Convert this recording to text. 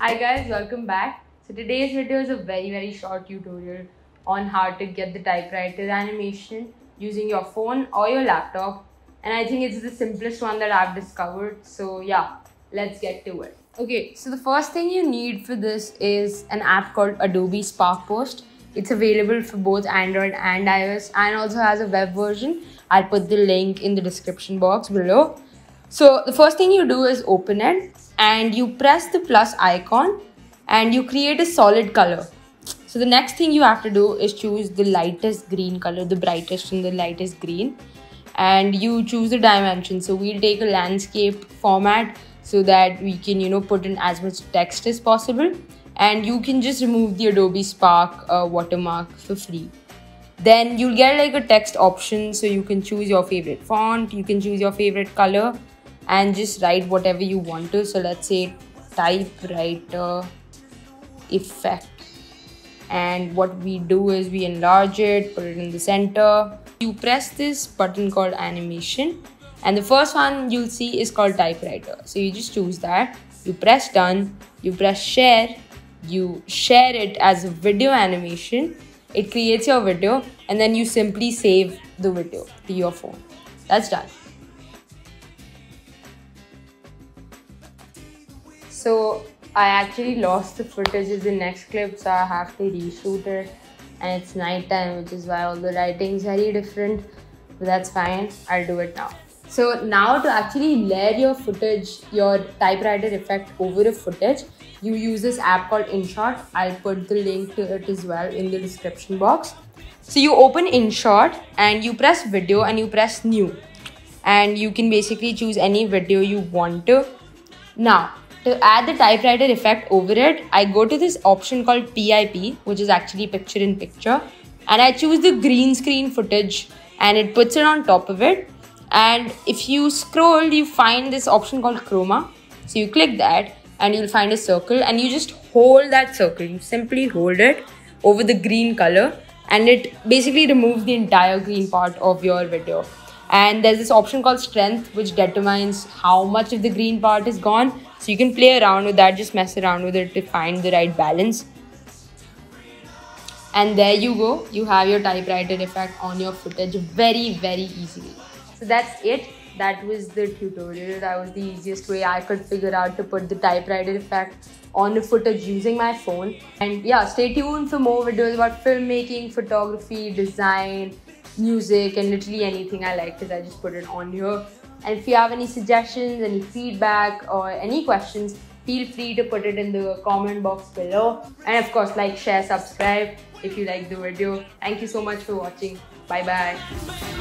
Hi guys, welcome back. So today's video is a very short tutorial on how to get the typewriter animation using your phone or your laptop, and I think it's the simplest one that I've discovered. So yeah, let's get to it. Okay, so the first thing you need for this is an app called Adobe Spark Post. It's available for both Android and iOS and also has a web version. I'll put the link in the description box below. So the first thing you do is open it and you press the plus icon and you create a solid color. So the next thing you have to do is choose the lightest green color, the brightest and the lightest green, and you choose the dimension. So we'll take a landscape format so that we can put in as much text as possible, and you can just remove the Adobe Spark watermark for free. Then you'll get like a text option, so you can choose your favorite font, you can choose your favorite color and just write whatever you want to. So let's say typewriter effect, and what we do is we enlarge it, put it in the center. You press this button called animation, and the first one you'll see is called typewriter. So you just choose that, you press done, you press share, you share it as a video animation. It creates your video and then you simply save the video to your phone. That's done. So I actually lost the footage in the next clip, so I have to reshoot it, and it's night time, which is why all the writing is very different, but that's fine, I'll do it now. So now to actually layer your footage, your typewriter effect over a footage, you use this app called InShot. I'll put the link to it as well in the description box. So you open InShot and you press video and you press new, and you can basically choose any video you want to. Now to add the typewriter effect over it, I go to this option called PIP, which is actually picture in picture, and I choose the green screen footage and it puts it on top of it. And if you scroll, you find this option called chroma. So you click that and you'll find a circle, and you just hold that circle. You simply hold it over the green color and it basically removes the entire green part of your video. And there's this option called strength, which determines how much of the green part is gone. So you can play around with that, just mess around with it to find the right balance. And there you go, you have your typewriter effect on your footage very easily. So that's it. That was the tutorial. That was the easiest way I could figure out to put the typewriter effect on the footage using my phone. And yeah, stay tuned for more videos about filmmaking, photography, design, music, and literally anything I like, because I just put it on here. And if you have any suggestions, any feedback or any questions, feel free to put it in the comment box below. And of course, like, share, subscribe if you like the video. Thank you so much for watching. Bye bye.